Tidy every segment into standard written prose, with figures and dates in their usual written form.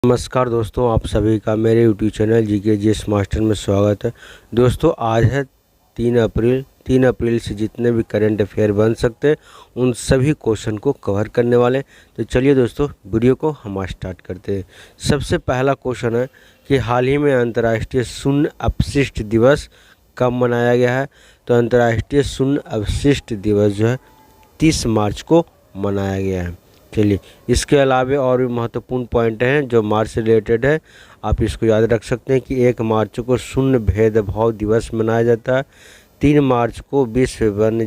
नमस्कार दोस्तों, आप सभी का मेरे YouTube channel GK GS master में स्वागत है। दोस्तों आज है 3 अप्रैल से जितने भी करंट अफेयर बन सकते हैं उन सभी क्वेश्चन को कवर करने वाले। तो चलिए दोस्तों वीडियो को हम स्टार्ट करते हैं। सबसे पहला क्वेश्चन है कि हाल ही में अंतर्राष्ट्रीय शून्य अपशिष्ट दिवस कब मनाया गया है। तो अंतर्राष्ट्रीय शून्य अपशिष्ट दिवस जो है 30 मार्च को मनाया गया है। चलिए इसके अलावा और भी महत्वपूर्ण पॉइंट हैं जो मार्च से रिलेटेड है, आप इसको याद रख सकते हैं कि 1 मार्च को शून्य भेदभाव दिवस मनाया जाता है। 3 मार्च को विश्व वन्य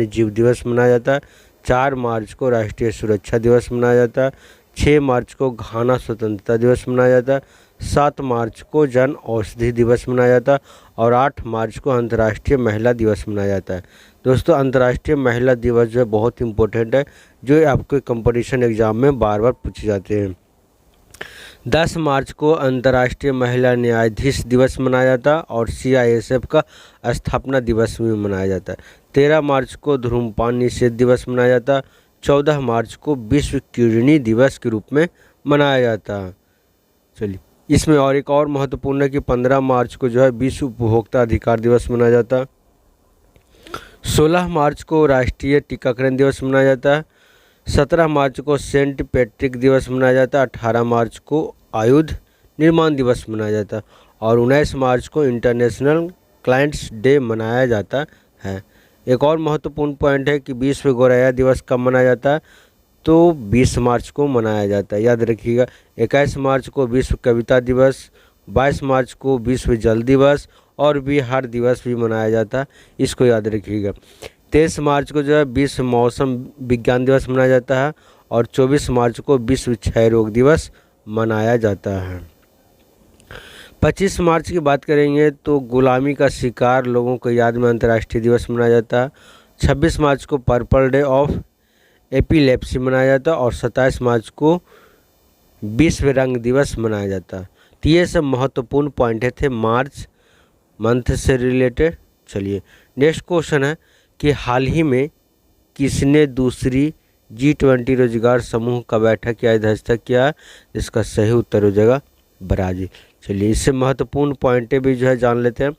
जीव दिवस मनाया जाता है। 4 मार्च को राष्ट्रीय सुरक्षा दिवस मनाया जाता है। 6 मार्च को घाना स्वतंत्रता दिवस मनाया जाता है। 7 मार्च को जन औषधि दिवस मनाया जाता है और 8 मार्च को अंतर्राष्ट्रीय महिला दिवस मनाया जाता है। दोस्तों अंतर्राष्ट्रीय महिला दिवस जो है बहुत इंपॉर्टेंट है, जो आपके कंपटीशन एग्जाम में बार बार पूछे जाते हैं। 10 मार्च को अंतर्राष्ट्रीय महिला न्यायाधीश दिवस मनाया जाता है और CISF का स्थापना दिवस भी मनाया जाता है। 13 मार्च को धूम्रपान निषेध दिवस मनाया जाता है। 14 मार्च को विश्व किडनी दिवस के रूप में मनाया जाता है। चलिए इसमें और एक और महत्वपूर्ण है कि 15 मार्च को जो है विश्व उपभोक्ता अधिकार दिवस मनाया जाता है। 16 मार्च को राष्ट्रीय टीकाकरण दिवस मनाया जाता है। 17 मार्च को सेंट पैट्रिक दिवस मनाया जाता है। 18 मार्च को आयुध निर्माण दिवस मनाया जाता है और 19 मार्च को इंटरनेशनल क्लाइंट्स डे मनाया जाता है। एक और महत्वपूर्ण पॉइंट है कि विश्व गौरैया दिवस कब मनाया जाता है। तो 20 मार्च को मनाया जाता है, याद रखिएगा। 21 मार्च को विश्व कविता दिवस, 22 मार्च को विश्व जल दिवस और बिहार दिवस भी मनाया जाता है, इसको याद रखिएगा। 23 मार्च को जो है विश्व मौसम विज्ञान दिवस मनाया जाता है और 24 मार्च को विश्व क्षय रोग दिवस मनाया जाता है। 25 मार्च की बात करेंगे तो गुलामी का शिकार लोगों को याद में अंतर्राष्ट्रीय दिवस मनाया जाता है। 26 मार्च को पर्पल डे ऑफ एपिलेप्सी मनाया जाता है और 27 मार्च को विश्व रंग दिवस मनाया जाता है। तो ये सब महत्वपूर्ण पॉइंट थे मार्च मंथ से रिलेटेड। चलिए नेक्स्ट क्वेश्चन है कि हाल ही में किसने दूसरी G20 रोजगार समूह का बैठक की अध्यक्षता किया। इसका सही उत्तर हो जाएगा ब्राज़ील। चलिए इससे महत्वपूर्ण पॉइंटें भी जो है जान लेते हैं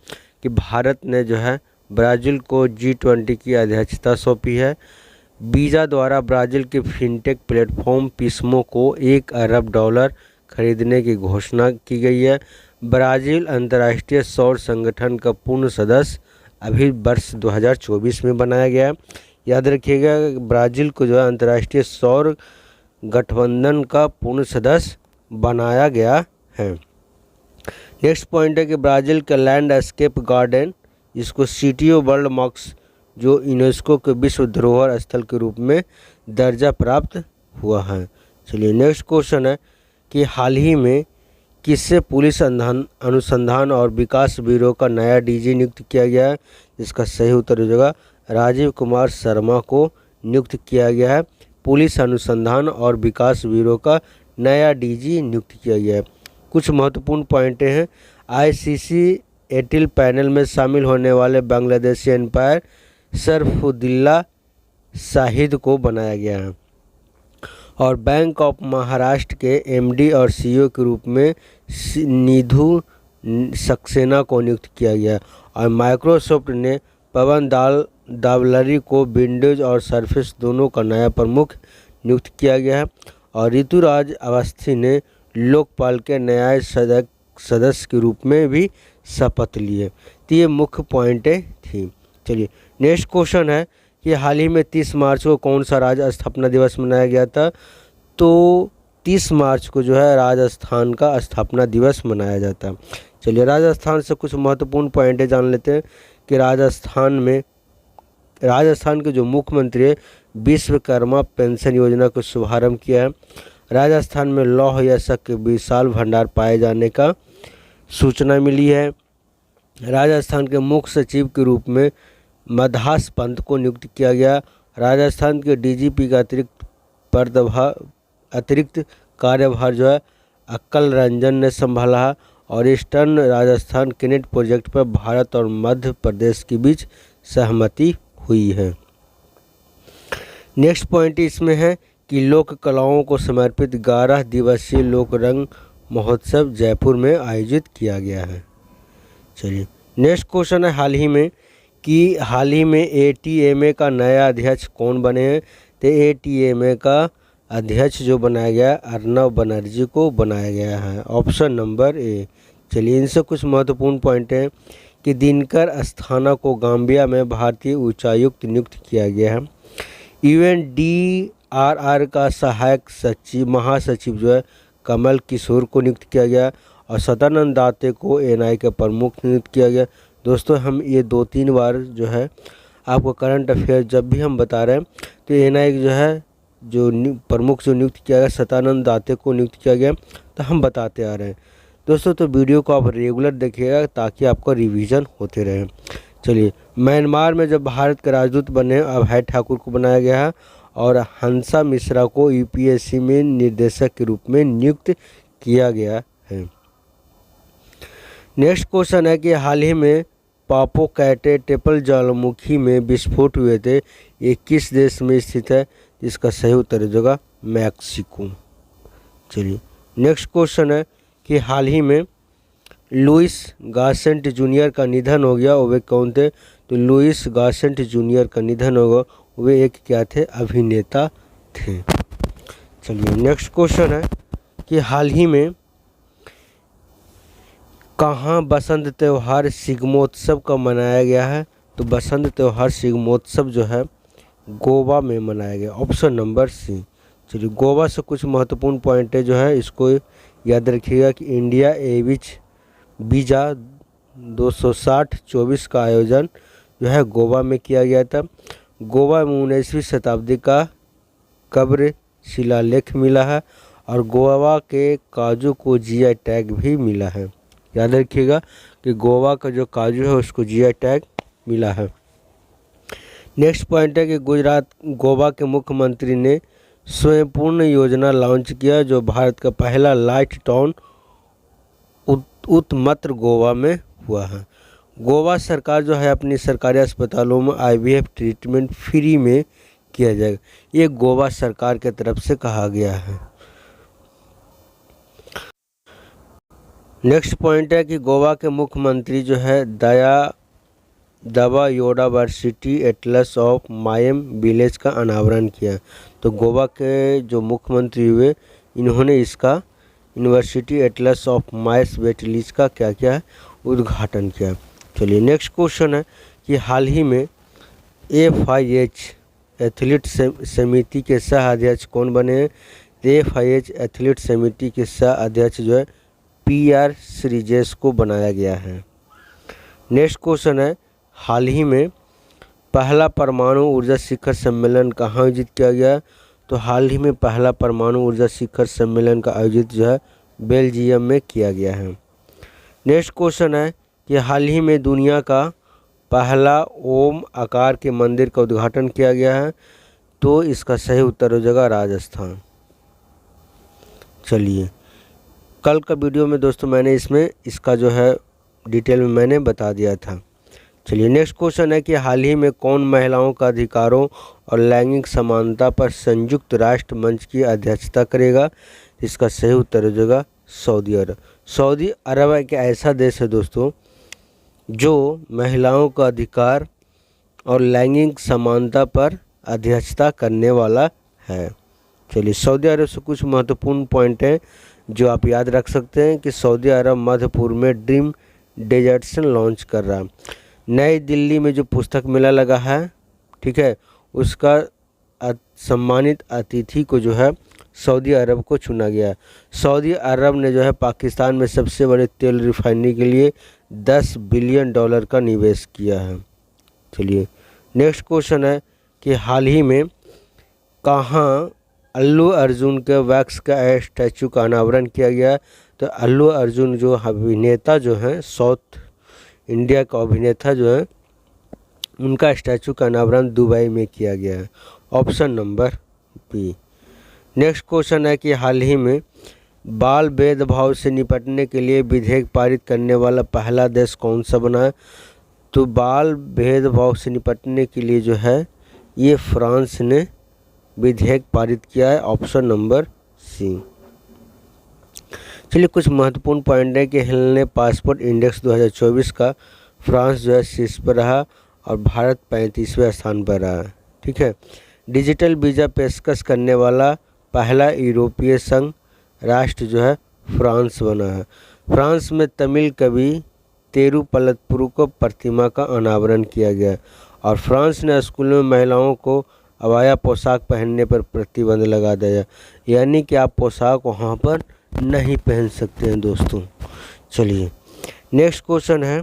कि भारत ने जो है ब्राज़ील को G20 की अध्यक्षता सौंपी है। वीज़ा द्वारा Brazil K fintech platform Pismo को $1 अरब खरीदने की घोषणा की गई है। ब्राज़ील अंतर्राष्ट्रीय सौर संगठन का पूर्ण सदस्य अभी वर्ष 2024 में बनाया गया है। याद रखिएगा ब्राज़ील को जो है अंतर्राष्ट्रीय सौर गठबंधन का पूर्ण सदस्य बनाया गया है। नेक्स्ट पॉइंट है कि ब्राज़ील का लैंडस्केप गार्डन, इसको सिटी ऑफ वर्ल्ड मार्क्स जो यूनेस्को के विश्व धरोहर स्थल के रूप में दर्जा प्राप्त हुआ है। चलिए नेक्स्ट क्वेश्चन है कि हाल ही में किससे पुलिस अनुसंधान और विकास ब्यूरो का नया DG नियुक्त किया गया है। इसका सही उत्तर हो जाएगा राजीव कुमार शर्मा को नियुक्त किया गया है। पुलिस अनुसंधान और विकास ब्यूरो का नया DG नियुक्त किया गया है। कुछ महत्वपूर्ण पॉइंटें हैं। ICC एटिल पैनल में शामिल होने वाले बांग्लादेशी एम्पायर सरफुद्दील्ला शाहिद को बनाया गया है और बैंक ऑफ महाराष्ट्र के MD और CEO के रूप में निधु सक्सेना को नियुक्त किया गया और माइक्रोसॉफ्ट ने पवन दावलरी को विंडोज और सरफेस दोनों का नया प्रमुख नियुक्त किया गया है और ऋतुराज अवस्थी ने लोकपाल के न्याय सदस्य के रूप में भी शपथ लिए। तो ये मुख्य पॉइंटें थी। चलिए नेक्स्ट क्वेश्चन है कि हाल ही में 30 मार्च को कौन सा राज्य स्थापना दिवस मनाया गया था। तो 30 मार्च को जो है राजस्थान का स्थापना दिवस मनाया जाता है। चलिए राजस्थान से कुछ महत्वपूर्ण पॉइंटें जान लेते हैं कि राजस्थान के जो मुख्यमंत्री है विश्वकर्मा पेंशन योजना को शुभारंभ किया है। राजस्थान में लौह यशक के विशाल भंडार पाए जाने का सूचना मिली है। राजस्थान के मुख्य सचिव के रूप में मदहास पंत को नियुक्त किया गया। राजस्थान के DGP का अतिरिक्त कार्यभार जो है अक्कल रंजन ने संभाला और ईस्टर्न राजस्थान केनेट प्रोजेक्ट पर भारत और मध्य प्रदेश के बीच सहमति हुई है। नेक्स्ट पॉइंट इसमें है कि लोक कलाओं को समर्पित 11 दिवसीय लोक रंग महोत्सव जयपुर में आयोजित किया गया है। चलिए नेक्स्ट क्वेश्चन है हाल ही में ATMA का नया अध्यक्ष कौन बने हैं। तो ATMA का अध्यक्ष जो बनाया गया अर्नब बनर्जी को बनाया गया है, ऑप्शन नंबर ए। चलिए इनसे कुछ महत्वपूर्ण पॉइंट हैं कि दिनकर अस्थाना को गाम्बिया में भारतीय उच्चायुक्त नियुक्त किया गया है। UNDRR का सहायक सचिव महासचिव जो है कमल किशोर को नियुक्त किया गया और सदानंद दाते को NI के प्रमुख नियुक्त किया गया। दोस्तों हम ये 2-3 बार जो है आपको करंट अफेयर जब भी हम बता रहे हैं तो NI जो है जो प्रमुख जो नियुक्त किया गया सदानंद दाते को नियुक्त किया गया तो हम बताते आ रहे हैं दोस्तों। तो वीडियो को आप रेगुलर देखिएगा ताकि आपका रिवीजन होते रहे। चलिए म्यांमार में जब भारत के राजदूत बने अभय ठाकुर को बनाया गया है और हंसा मिश्रा को UPSC में निर्देशक के रूप में नियुक्त किया गया है। नेक्स्ट क्वेश्चन है कि हाल ही में पापोकैटेपेटल ज्वालामुखी में विस्फोट हुए थे, ये किस देश में स्थित है। इसका सही उत्तर हो जाएगा मैक्सिको। चलिए नेक्स्ट क्वेश्चन है कि हाल ही में लुइस गासेंट जूनियर का निधन हो गया, वे कौन थे। तो लुइस गासेंट जूनियर का निधन होगा, वे एक क्या थे, अभिनेता थे। चलिए नेक्स्ट क्वेश्चन है कि हाल ही में कहाँ बसंत त्यौहार शिग्मोत्सव का मनाया गया है। तो बसंत त्यौहार शिग्मोत्सव जो है गोवा में मनाया गया, ऑप्शन नंबर सी। चलिए गोवा से कुछ महत्वपूर्ण पॉइंट है जो है इसको याद रखिएगा कि इंडिया एविच वीजा 260-24 का आयोजन जो है गोवा में किया गया था। गोवा में 19वीं शताब्दी का कब्र शिलालेख मिला है और गोवा के काजू को GI टैग भी मिला है। याद रखिएगा कि गोवा का जो काजू है उसको GI टैग मिला है। नेक्स्ट पॉइंट है कि गोवा के मुख्यमंत्री ने स्वयंपूर्ण योजना लॉन्च किया जो भारत का पहला लाइट टाउन उत्तमत्र गोवा में हुआ है। गोवा सरकार जो है अपनी सरकारी अस्पतालों में IVF ट्रीटमेंट फ्री में किया जाएगा, ये गोवा सरकार की तरफ से कहा गया है। नेक्स्ट पॉइंट है कि गोवा के मुख्यमंत्री जो है दवा यूनिवर्सिटी एटलस ऑफ मायम विलेज का अनावरण किया। तो गोवा के जो मुख्यमंत्री हुए इन्होंने इसका university Atlas of minus village का क्या किया है, उद्घाटन किया। चलिए नेक्स्ट क्वेश्चन है कि हाल ही में FIH एथलीट समिति के सह अध्यक्ष कौन बने हैं। FIH एथलीट समिति के सह अध्यक्ष जो है PR श्रीजेश को बनाया गया है। नेक्स्ट क्वेश्चन है हाल ही में पहला परमाणु ऊर्जा शिखर सम्मेलन कहाँ आयोजित किया गया। तो हाल ही में पहला परमाणु ऊर्जा शिखर सम्मेलन का आयोजित जो है बेल्जियम में किया गया है। नेक्स्ट क्वेश्चन है कि हाल ही में दुनिया का पहला ओम आकार के मंदिर का उद्घाटन किया गया है। तो इसका सही उत्तर हो जाएगा राजस्थान। चलिए कल का वीडियो में दोस्तों मैंने इसका जो है डिटेल में मैंने बता दिया था। चलिए नेक्स्ट क्वेश्चन है कि हाल ही में कौन महिलाओं का अधिकारों और लैंगिक समानता पर संयुक्त राष्ट्र मंच की अध्यक्षता करेगा। इसका सही उत्तर हो जाएगा सऊदी अरब। सऊदी अरब एक ऐसा देश है दोस्तों जो महिलाओं का अधिकार और लैंगिक समानता पर अध्यक्षता करने वाला है। चलिए सऊदी अरब से कुछ महत्वपूर्ण पॉइंट हैं जो आप याद रख सकते हैं कि सऊदी अरब मध्य पूर्व में ड्रीम डेजर्ट्स लॉन्च कर रहा है। नई दिल्ली में जो पुस्तक मेला लगा है, ठीक है, उसका सम्मानित अतिथि को जो है सऊदी अरब को चुना गया। सऊदी अरब ने जो है पाकिस्तान में सबसे बड़े तेल रिफाइनरी के लिए $10 बिलियन का निवेश किया है। चलिए नेक्स्ट क्वेश्चन है कि हाल ही में कहाँ अल्लू अर्जुन के वैक्स का स्टैचू का अनावरण किया गया। तो अल्लू अर्जुन जो अभिनेता जो हैं साउथ इंडिया का अभिनेता जो है उनका स्टैचू का अनावरण दुबई में किया गया है, option number B. Next question है कि हाल ही में बाल भेदभाव से निपटने के लिए विधेयक पारित करने वाला पहला देश कौन सा बना है। तो बाल भेदभाव से निपटने के लिए जो है ये फ्रांस ने विधेयक पारित किया है? Option number C. चलिए कुछ महत्वपूर्ण पॉइंट है कि हेलने पासपोर्ट इंडेक्स 2024 का फ्रांस जो है शीर्ष पर रहा और भारत 35वें स्थान पर रहा। ठीक है। डिजिटल वीज़ा पेशकश करने वाला पहला यूरोपीय संघ राष्ट्र जो है फ्रांस बना है। फ्रांस में तमिल कवि तिरुपल्लुवर को प्रतिमा का अनावरण किया गया और फ्रांस ने स्कूलों में महिलाओं को अबाया पोशाक पहनने पर प्रतिबंध लगा दिया, यानी कि आप पोशाक वहाँ पर नहीं पहन सकते हैं दोस्तों। चलिए नेक्स्ट क्वेश्चन है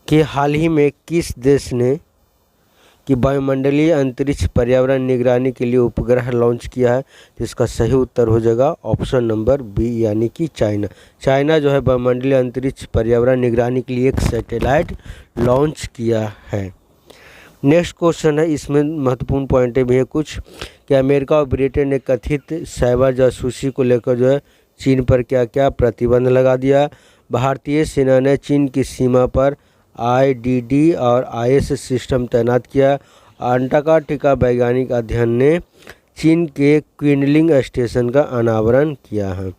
कि हाल ही में किस देश ने कि वायुमंडलीय अंतरिक्ष पर्यावरण निगरानी के लिए उपग्रह लॉन्च किया है? तो इसका सही उत्तर हो जाएगा ऑप्शन नंबर बी, यानी कि चाइना। चाइना जो है वायुमंडलीय अंतरिक्ष पर्यावरण निगरानी के लिए एक सैटेलाइट लॉन्च किया है। नेक्स्ट क्वेश्चन है, इसमें महत्वपूर्ण पॉइंटें भी है कुछ कि अमेरिका और ब्रिटेन ने कथित साइबर जासूसी को लेकर जो है चीन पर क्या क्या प्रतिबंध लगा दिया। भारतीय सेना ने चीन की सीमा पर IDD और IS सिस्टम तैनात किया। अंटार्कटिका वैज्ञानिक अध्ययन ने चीन के क्विनलिंग स्टेशन का अनावरण किया है।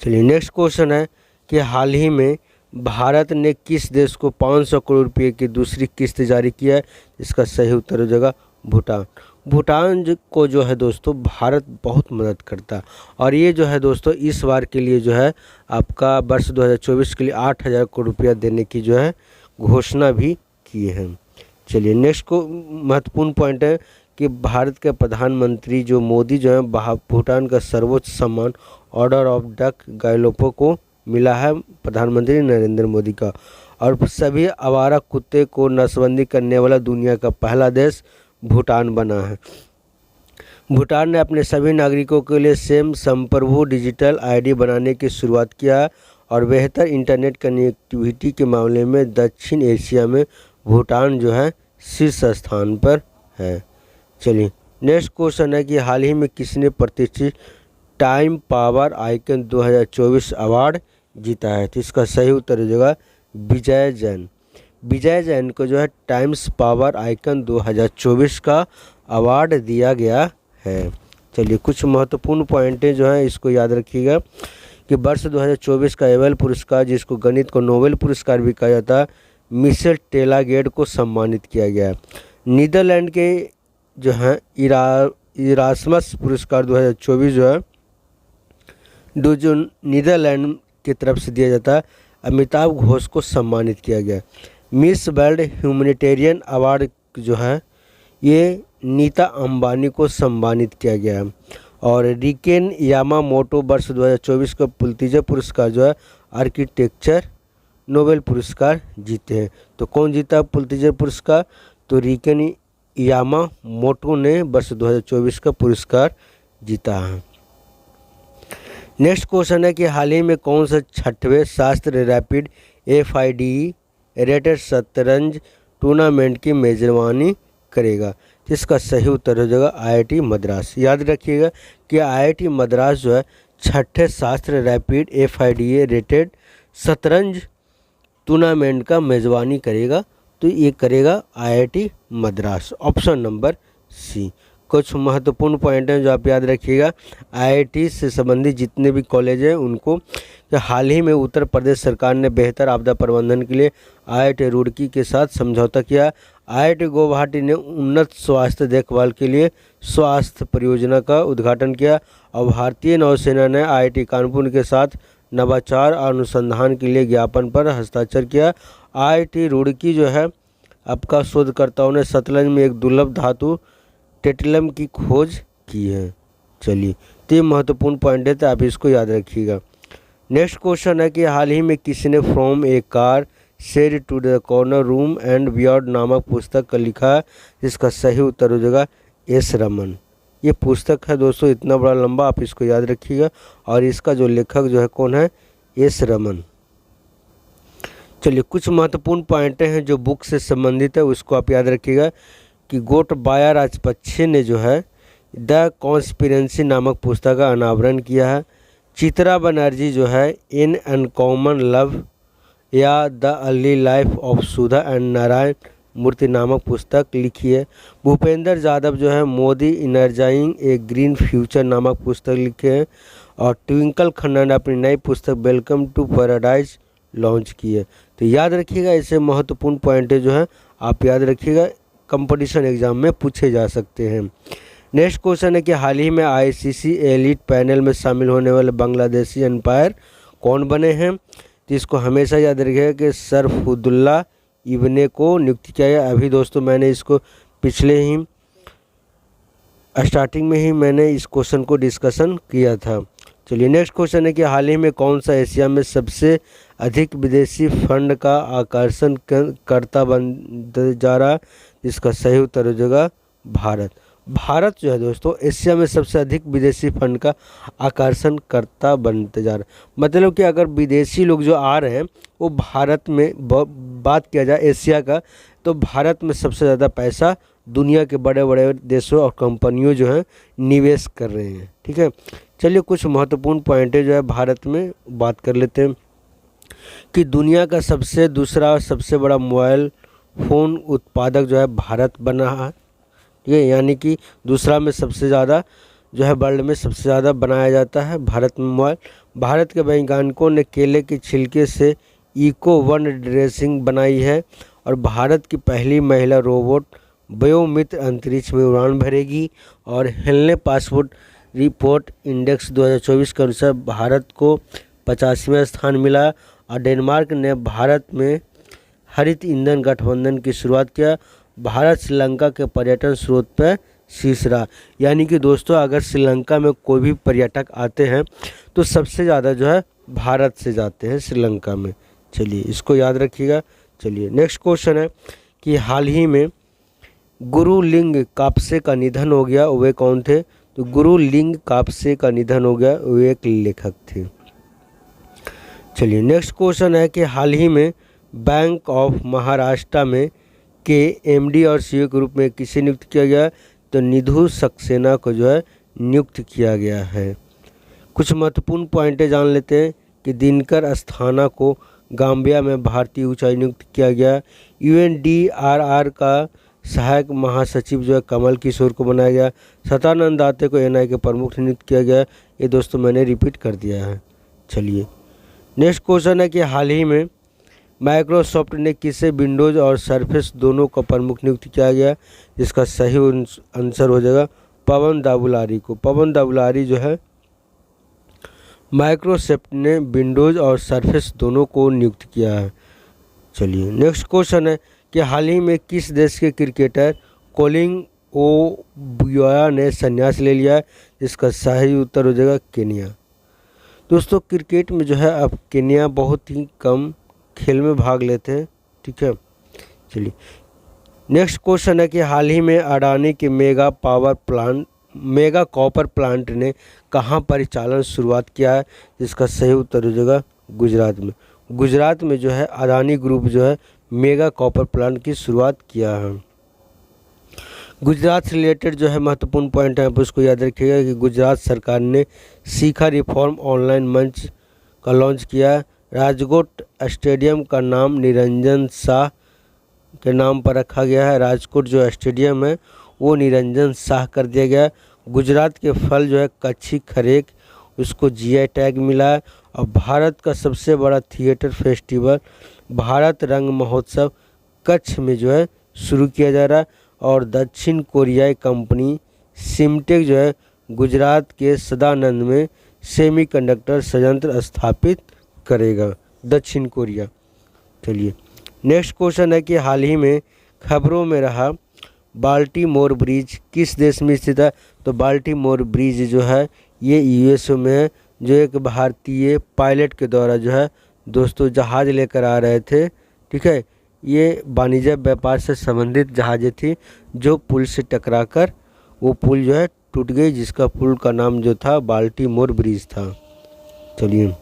चलिए नेक्स्ट क्वेश्चन है कि हाल ही में भारत ने किस देश को 500 करोड़ रुपये की दूसरी किस्त जारी किया है? इसका सही उत्तर हो जाएगा भूटान। भूटान को जो है दोस्तों भारत बहुत मदद करता है और ये जो है दोस्तों इस बार के लिए जो है आपका वर्ष 2024 के लिए 8,000 करोड़ रुपया देने की जो है घोषणा भी की है। चलिए नेक्स्ट को महत्वपूर्ण पॉइंट है कि भारत के प्रधानमंत्री जो मोदी जो है भूटान का सर्वोच्च सम्मान ऑर्डर ऑफ द गैलोपो को मिला है प्रधानमंत्री नरेंद्र मोदी का। और सभी आवारा कुत्ते को नसबंदी करने वाला दुनिया का पहला देश भूटान बना है। भूटान ने अपने सभी नागरिकों के लिए सेम संप्रभु डिजिटल ID बनाने की शुरुआत किया और बेहतर इंटरनेट कनेक्टिविटी के मामले में दक्षिण एशिया में भूटान जो है शीर्ष स्थान पर है। चलिए नेक्स्ट क्वेश्चन है कि हाल ही में किसने प्रतिष्ठित टाइम पावर आइकन 2024 अवार्ड जीता है? तो इसका सही उत्तर हो जाएगा विजय जैन। विजय जैन को जो है टाइम्स पावर आइकन 2024 का अवार्ड दिया गया है। चलिए कुछ महत्वपूर्ण पॉइंटें जो हैं इसको याद रखिएगा कि वर्ष 2024 का एबेल पुरस्कार, जिसको गणित को नोबेल पुरस्कार भी कहा जाता है, मिशेल टेलागेट को सम्मानित किया गया है। नीदरलैंड के जो हैं इरास्मस पुरस्कार 2024 जो है जो नीदरलैंड की तरफ से दिया जाता है, अमिताभ घोष को सम्मानित किया गया। मिस वर्ल्ड ह्यूमैनिटेरियन अवार्ड जो है ये नीता अंबानी को सम्मानित किया गया है। और रिकेन यामामोटो वर्ष 2024 का पुलित्जर पुरस्कार जो है आर्किटेक्चर नोबेल पुरस्कार जीते हैं। तो कौन जीता पुलित्जर पुरस्कार? तो रिकेन यामामोटो ने वर्ष 2024 का पुरस्कार जीता है। नेक्स्ट क्वेश्चन है कि हाल ही में कौन सा 6वें शास्त्र रैपिड FIDE रेटेड शतरंज टूर्नामेंट की मेजबानी करेगा? इसका सही उत्तर हो जाएगा IIT मद्रास। याद रखिएगा कि IIT मद्रास जो है 6ठे शास्त्र रैपिड FIDE रेटेड शतरंज टूर्नामेंट का मेजबानी करेगा। तो ये करेगा IIT Madras, option number C. कुछ महत्वपूर्ण पॉइंट हैं जो आप याद रखिएगा। IIT से संबंधित जितने भी कॉलेज हैं उनको हाल ही में उत्तर प्रदेश सरकार ने बेहतर आपदा प्रबंधन के लिए IIT रुड़की के साथ समझौता किया। IIT गुवाहाटी ने उन्नत स्वास्थ्य देखभाल के लिए स्वास्थ्य परियोजना का उद्घाटन किया और भारतीय नौसेना ने IIT कानपुर के साथ नवाचार और अनुसंधान के लिए ज्ञापन पर हस्ताक्षर किया। IIT रुड़की जो है आपका शोधकर्ताओं ने सतलज में एक दुर्लभ धातु टेटलम की खोज की है। चलिए तो ये महत्वपूर्ण पॉइंट है, तो आप इसको याद रखिएगा। नेक्स्ट क्वेश्चन है कि हाल ही में किसने from a car shed to the corner room and beyond नामक पुस्तक का लिखा है? इसका सही उत्तर हो जाएगा S रमन। ये पुस्तक है दोस्तों इतना बड़ा लंबा, आप इसको याद रखिएगा। और इसका जो लेखक जो है कौन है? S रमन। चलिए कुछ महत्वपूर्ण पॉइंटें हैं जो बुक से संबंधित है, उसको आप याद रखिएगा कि गोटबाया राजपक्षे ने जो है द कॉन्स्पिरेंसी नामक पुस्तक का अनावरण किया है। चित्रा बनर्जी जो है इन अनकॉमन लव या the early life of Sudha and Narayana Murthy नामक पुस्तक लिखी है। भूपेंद्र यादव जो है Modi energising a green future नामक पुस्तक लिखे हैं। और ट्विंकल खन्ना ने अपनी नई पुस्तक वेलकम टू पैराडाइज लॉन्च की है। तो याद रखिएगा, ऐसे महत्वपूर्ण पॉइंट जो है आप याद रखिएगा, कंपटीशन एग्जाम में पूछे जा सकते हैं। नेक्स्ट क्वेश्चन है कि हाल ही में आईसीसी एलीट पैनल में शामिल होने वाले बांग्लादेशी अंपायर कौन बने हैं। तो इसको हमेशा याद रखिएगा कि सरफुद्दुल्ला इब्ने को नियुक्त किया गया। अभी दोस्तों मैंने इसको पिछले ही स्टार्टिंग में ही मैंने इस क्वेश्चन को डिस्कशन किया था। चलिए नेक्स्ट क्वेश्चन है कि हाल ही में कौन सा एशिया में सबसे अधिक विदेशी फंड का आकर्षण करता बनता जा रहा है। इसका सही उत्तर हो जाएगा भारत। भारत जो है दोस्तों एशिया में सबसे अधिक विदेशी फंड का आकर्षण करता बनते जा रहा है। मतलब कि अगर विदेशी लोग जो आ रहे हैं वो भारत में बात किया जाए एशिया का, तो भारत में सबसे ज़्यादा पैसा दुनिया के बड़े बड़े देशों और कंपनियों जो हैं निवेश कर रहे हैं। ठीक है, चलिए कुछ महत्वपूर्ण पॉइंटें जो है भारत में बात कर लेते हैं कि दुनिया का दूसरा सबसे बड़ा मोबाइल फ़ोन उत्पादक जो है भारत बना है। ठीक है, यानी कि दूसरा में सबसे ज़्यादा जो है वर्ल्ड में सबसे ज़्यादा बनाया जाता है भारत में मोबाइल। भारत के वैज्ञानिकों ने केले के छिलके से इको वन ड्रेसिंग बनाई है। और भारत की पहली महिला रोबोट वयोमित्र अंतरिक्ष में उड़ान भरेगी। और हेलने पासपोर्ट रिपोर्ट इंडेक्स 2024 के अनुसार भारत को 85वां स्थान मिला। और डेनमार्क ने भारत में हरित ईंधन गठबंधन की शुरुआत किया। भारत श्रीलंका के पर्यटन स्रोत पर शीर्ष रहा। यानी कि दोस्तों अगर श्रीलंका में कोई भी पर्यटक आते हैं तो सबसे ज़्यादा जो है भारत से जाते हैं श्रीलंका में। चलिए इसको याद रखिएगा। चलिए नेक्स्ट क्वेश्चन है कि हाल ही में गुरु लिंग कापसे का निधन हो गया, वे कौन थे। तो गुरु लिंग कापसे का निधन हो गया, वे एक लेखक थे। चलिए नेक्स्ट क्वेश्चन है कि हाल ही में बैंक ऑफ महाराष्ट्र में के एमडी और सीईओ के रूप में किसे नियुक्त किया गया। तो निधु सक्सेना को जो है नियुक्त किया गया है। कुछ महत्वपूर्ण पॉइंटें जान लेते हैं कि दिनकर अस्थाना को गाम्बिया में भारतीय उच्चायुक्त नियुक्त किया गया। यूएनडीआरआर का सहायक महासचिव जो है कमल किशोर को बनाया गया। सतानंद दाते को एनआई के प्रमुख नियुक्त किया गया। ये दोस्तों मैंने रिपीट कर दिया है। चलिए नेक्स्ट क्वेश्चन है कि हाल ही में माइक्रोसॉफ्ट ने किसे विंडोज़ और सरफेस दोनों का प्रमुख नियुक्त किया गया। जिसका सही आंसर हो जाएगा पवन दाबुलारी को। पवन दाबुलारी जो है माइक्रोसॉफ्ट ने विंडोज़ और सरफेस दोनों को नियुक्त किया है। चलिए नेक्स्ट क्वेश्चन है कि हाल ही में किस देश के क्रिकेटर कोलिन ओबियोया ने संन्यास ले लिया है। जिसका सही उत्तर हो जाएगा केन्या। दोस्तों क्रिकेट में जो है अब केन्या बहुत ही कम खेल में भाग लेते हैं। ठीक है, चलिए नेक्स्ट क्वेश्चन है कि हाल ही में अडानी के मेगा कॉपर प्लांट ने कहाँ परिचालन शुरुआत किया है। जिसका सही उत्तर हो जाएगा गुजरात में। गुजरात में जो है अडानी ग्रुप जो है मेगा कॉपर प्लांट की शुरुआत किया है। गुजरात से रिलेटेड जो है महत्वपूर्ण पॉइंट है, आप उसको याद रखिएगा कि गुजरात सरकार ने सीखा रिफॉर्म ऑनलाइन मंच का लॉन्च किया। राजकोट स्टेडियम का नाम निरंजन शाह के नाम पर रखा गया है। राजकोट जो स्टेडियम है वो निरंजन शाह कर दिया गया। गुजरात के फल जो है कच्छी खरेक, उसको जीआई टैग मिला है। और भारत का सबसे बड़ा थिएटर फेस्टिवल भारत रंग महोत्सव कच्छ में जो है शुरू किया जा रहा है। और दक्षिण कोरियाई कंपनी सिमटेक जो है गुजरात के सदानंद में सेमीकंडक्टर संयंत्र स्थापित करेगा, दक्षिण कोरिया। चलिए नेक्स्ट क्वेश्चन है कि हाल ही में खबरों में रहा बाल्टीमोर ब्रिज किस देश में स्थित है। तो बाल्टीमोर ब्रिज जो है ये यूएसए में है, जो एक भारतीय पायलट के द्वारा जो है दोस्तों जहाज़ लेकर आ रहे थे। ठीक है, ये वाणिज्य व्यापार से संबंधित जहाज़ें थी जो पुल से टकराकर वो पुल जो है टूट गई, जिसका पुल का नाम जो था बाल्टीमोर ब्रिज था। चलिए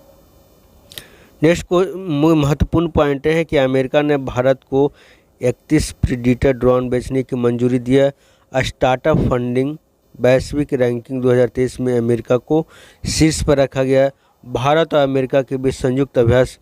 नेक्स्ट को महत्वपूर्ण पॉइंट है कि अमेरिका ने भारत को 31 प्रीडेटर ड्रोन बेचने की मंजूरी दी है। स्टार्टअप फंडिंग वैश्विक रैंकिंग 2023 में अमेरिका को शीर्ष पर रखा गया। भारत और अमेरिका के बीच संयुक्त अभ्यास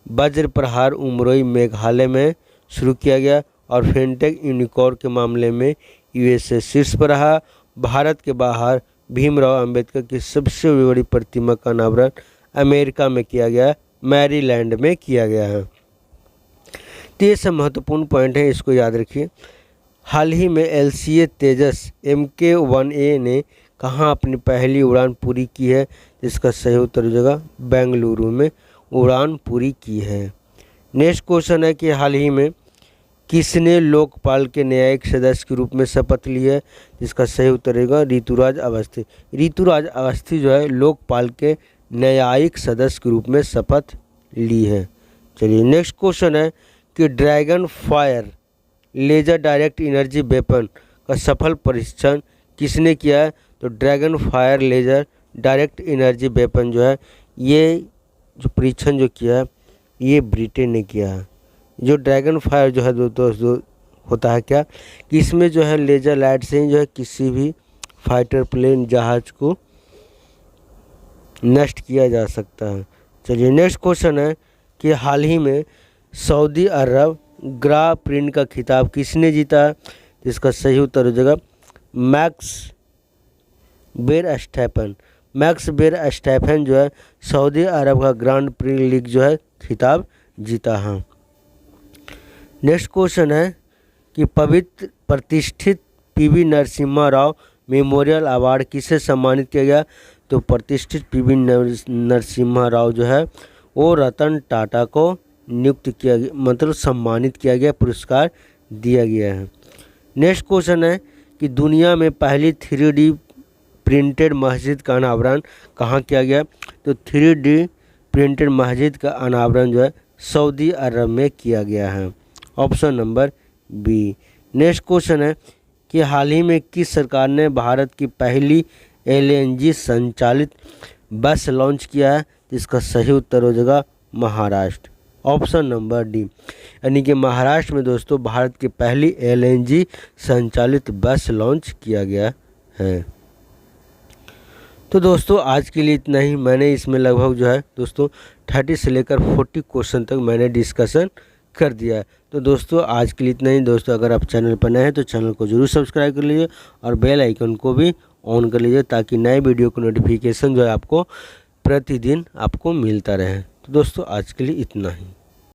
वज्र प्रहार उमरोई मेघालय में शुरू किया गया। और फिनटेक यूनिकॉर्न के मामले में यूएसए शीर्ष पर रहा। भारत के बाहर भीमराव अंबेडकर की सबसे बड़ी प्रतिमा का अनावरण अमेरिका में किया गया, मैरीलैंड में किया गया है। तो ये सब महत्वपूर्ण पॉइंट है, इसको याद रखिए। हाल ही में LCA तेजस MK-1A ने कहाँ अपनी पहली उड़ान पूरी की है? इसका सही उत्तर हो जाएगा बेंगलुरु में उड़ान पूरी की है। नेक्स्ट क्वेश्चन है कि हाल ही में किसने लोकपाल के न्यायिक सदस्य के रूप में शपथ ली है? जिसका सही उत्तर रहेगा ऋतुराज अवस्थी। ऋतुराज अवस्थी जो है लोकपाल के न्यायिक सदस्य के रूप में शपथ ली है। चलिए नेक्स्ट क्वेश्चन है कि dragon fire laser direct energy weapon का सफल परीक्षण किसने किया है? तो dragon fire laser direct energy weapon जो है, ये जो परीक्षण जो किया है ये ब्रिटेन ने किया है। जो ड्रैगन फायर जो है दोस्तों होता है क्या कि इसमें जो है लेजर लाइट से ही जो है किसी भी फाइटर प्लेन जहाज को नष्ट किया जा सकता है। चलिए नेक्स्ट क्वेश्चन है कि हाल ही में सऊदी अरब ग्रा प्रिंट का खिताब किसने जीता है? इसका सही उत्तर हो जाएगा मैक्स वेरस्टैपेन। मैक्स वेरस्टैपेन जो है सऊदी अरब का ग्रांड प्री लीग जो है खिताब जीता है। नेक्स्ट क्वेश्चन है कि पवित्र प्रतिष्ठित PV Narasimha Rao memorial award किसे सम्मानित किया गया? तो प्रतिष्ठित PV नरसिम्हा राव जो है वो रतन टाटा को नियुक्त किया गया, मतलब सम्मानित किया गया, पुरस्कार दिया गया है। नेक्स्ट क्वेश्चन है कि दुनिया में पहली 3D प्रिंटेड मस्जिद का अनावरण कहाँ किया गया? तो 3D प्रिंटेड मस्जिद का अनावरण जो है सऊदी अरब में किया गया है, option number B. Next question है कि हाल ही में किस सरकार ने भारत की पहली LNG संचालित बस लॉन्च किया है? जिसका सही उत्तर हो जाएगा महाराष्ट्र, ऑप्शन नंबर डी। यानी कि महाराष्ट्र में दोस्तों भारत की पहली LNG संचालित बस लॉन्च किया गया है। तो दोस्तों आज के लिए इतना ही। मैंने इसमें लगभग जो है दोस्तों 30 से लेकर 40 क्वेश्चन तक मैंने डिस्कशन कर दिया है। तो दोस्तों आज के लिए इतना ही। दोस्तों अगर आप चैनल पर नए हैं तो चैनल को जरूर सब्सक्राइब कर लीजिए और बेल आइकन को भी ऑन कर लीजिए ताकि नए वीडियो का नोटिफिकेशन जो है आपको प्रतिदिन आपको मिलता रहे। तो दोस्तों आज के लिए इतना ही।